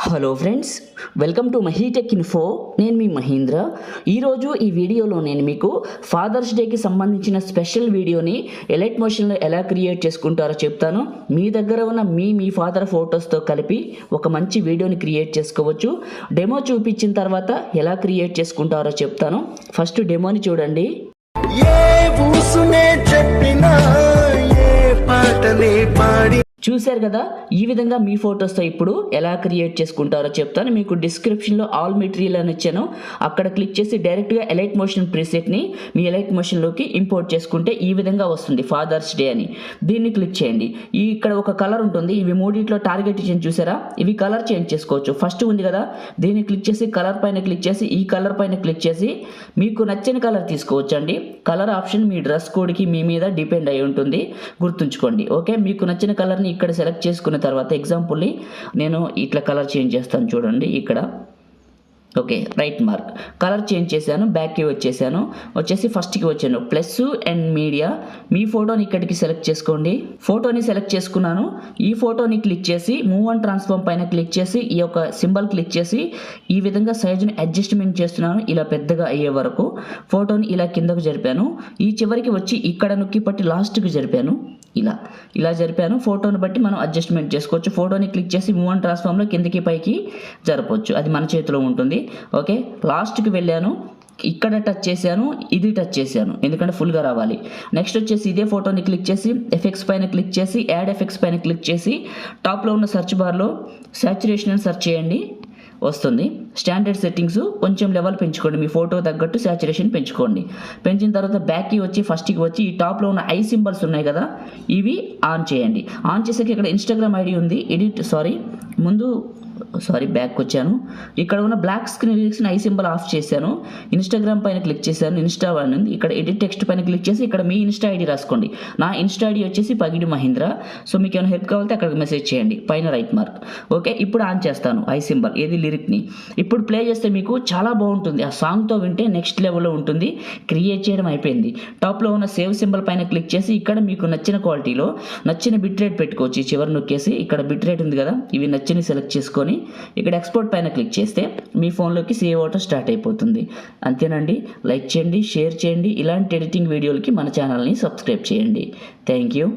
Hello friends, welcome to MahiTech info. నేను మీ మహేంద్ర. ఈరోజు ఈ వీడియోలో నేను మీకు ఫాదర్స్ డేకి సంబంధించిన స్పెషల్ వీడియోని ఎలైట్ మోషన్లో ఎలా క్రియేట్ చేసుకుంటారో చెప్తాను. మీ దగ్గర ఉన్న మీ ఫాదర్ ఫొటోస్తో కలిపి ఒక మంచి వీడియోని క్రియేట్ చేసుకోవచ్చు. డెమో చూపించిన తర్వాత ఎలా క్రియేట్ చేసుకుంటారో చెప్తాను. ఫస్ట్ డెమోని చూడండి. చూశారు కదా, ఈ విధంగా మీ ఫొటోస్తో ఇప్పుడు ఎలా క్రియేట్ చేసుకుంటారో చెప్తాను. మీకు డిస్క్రిప్షన్లో ఆల్ మెటీరియల్ అని ఇచ్చాను. అక్కడ క్లిక్ చేసి డైరెక్ట్గా ఎలైట్ మోషన్ ప్రీసెట్ని మీ ఎలైట్ మోషన్లోకి ఇంపోర్ట్ చేసుకుంటే ఈ విధంగా వస్తుంది ఫాదర్స్ డే అని. దీన్ని క్లిక్ చేయండి. ఇక్కడ ఒక కలర్ ఉంటుంది. ఇవి మూడిట్లో టార్గెట్ ఇచ్చిన చూసారా, ఇవి కలర్ చేంజ్ చేసుకోవచ్చు. ఫస్ట్ ఉంది కదా, దీన్ని క్లిక్ చేసి కలర్ పైన క్లిక్ చేసి ఈ కలర్ పైన క్లిక్ చేసి మీకు నచ్చిన కలర్ తీసుకోవచ్చు అండి. కలర్ ఆప్షన్ మీ డ్రెస్ కోడ్కి మీ మీద డిపెండ్ అయి ఉంటుంది, గుర్తుంచుకోండి. ఓకే, మీకు నచ్చిన కలర్ని ఇక్కడ సెలెక్ట్ చేసుకున్న తర్వాత ఎగ్జాంపుల్లీ నేను ఇట్లా కలర్ చేంజ్ చేస్తాను చూడండి. ఇక్కడ okay, right mark colour change చేశాను. బ్యాక్కి వచ్చేసి ఫస్ట్కి వచ్చాను. ప్లస్ అండ్ మీడియా, మీ ఫోటోని ఇక్కడికి సెలెక్ట్ చేసుకోండి. ఫోటోని సెలెక్ట్ చేసుకున్నాను. ఈ ఫోటోని క్లిక్ చేసి మూవ్ అండ్ ట్రాన్స్ఫార్మ్ పైన క్లిక్ చేసి ఈ యొక్క సింబల్ క్లిక్ చేసి ఈ విధంగా సైజుని అడ్జస్ట్మెంట్ చేస్తున్నాను. ఇలా పెద్దగా అయ్యే వరకు ఫోటోని ఇలా కిందకు జరిపాను. ఈ చివరికి వచ్చి ఇక్కడ నొక్కి పట్టి లాస్ట్కి జరిపాను. ఇలా జరిపాను. ఫోటోని బట్టి మనం అడ్జస్ట్మెంట్ చేసుకోవచ్చు. ఫోటోని క్లిక్ చేసి మూవ్ అండ్ ట్రాన్స్ఫార్మ్లో కిందకి పైకి జరపవచ్చు, అది మన చేతిలో ఉంటుంది. ఓకే, లాస్ట్కి వెళ్ళాను. ఇక్కడ టచ్ చేశాను, ఇది టచ్ చేశాను, ఎందుకంటే ఫుల్గా రావాలి. నెక్స్ట్ వచ్చేసి ఇదే ఫోటోని క్లిక్ చేసి ఎఫెక్ట్స్ పైన క్లిక్ చేసి యాడ్ ఎఫెక్ట్స్ పైన క్లిక్ చేసి టాప్లో ఉన్న సెర్చ్ బార్లో సాచురేషన్ అని సెర్చ్ చేయండి, వస్తుంది. స్టాండర్డ్ సెట్టింగ్స్ కొంచెం లెవెల్ పెంచుకోండి, మీ ఫోటో తగ్గట్టు సాచురేషన్ పెంచుకోండి. పెంచిన తర్వాత బ్యాక్కి వచ్చి ఫస్ట్కి వచ్చి ఈ టాప్లో ఉన్న ఐ సింబల్స్ ఉన్నాయి కదా, ఇవి ఆన్ చేయండి. ఆన్ చేసాక ఇక్కడ ఇన్స్టాగ్రామ్ ఐడి ఉంది, బ్యాక్ వచ్చాను. ఇక్కడ ఉన్న బ్లాక్ స్క్రీన్ లిరిక్స్ని ఐ సింబల్ ఆఫ్ చేశాను. ఇన్స్టాగ్రామ్ పైన క్లిక్ చేశాను, ఇన్స్టా అని ఉంది. ఇక్కడ ఎడిట్ టెక్స్ట్ పైన క్లిక్ చేసి ఇక్కడ మీ ఇన్స్టా ఐడి రాసుకోండి. నా ఇన్స్టా ఐడి వచ్చేసి పగిడి మహేంద్ర. సో మీకు ఏమైనా హెల్ప్ కావాలంటే అక్కడికి మెసేజ్ చేయండి, పైన రైట్ మార్క్. ఓకే, ఇప్పుడు ఆన్ చేస్తాను ఐ సింబల్, ఏది లిరిక్ని. ఇప్పుడు ప్లే చేస్తే మీకు చాలా బాగుంటుంది. ఆ సాంగ్తో వింటే నెక్స్ట్ లెవెల్లో ఉంటుంది. క్రియేట్ చేయడం అయిపోయింది. టాప్లో ఉన్న సేవ్ సింబల్ పైన క్లిక్ చేసి ఇక్కడ మీకు నచ్చిన క్వాలిటీలో నచ్చిన బిట్ రేట్ పెట్టుకోవచ్చు. చివరి నొక్కేసి ఇక్కడ బిట్ రేట్ ఉంది కదా, ఇవి నచ్చినవి సెలెక్ట్ చేసుకొని ఇక్కడ ఎక్స్పోర్ట్ పైన క్లిక్ చేస్తే మీ ఫోన్లోకి సేవ్ అవటం స్టార్ట్ అయిపోతుంది. అంతేనండి. లైక్ చేయండి, షేర్ చేయండి. ఇలాంటి ఎడిటింగ్ వీడియోలకి మన ఛానల్ని సబ్స్క్రైబ్ చేయండి. Thank you.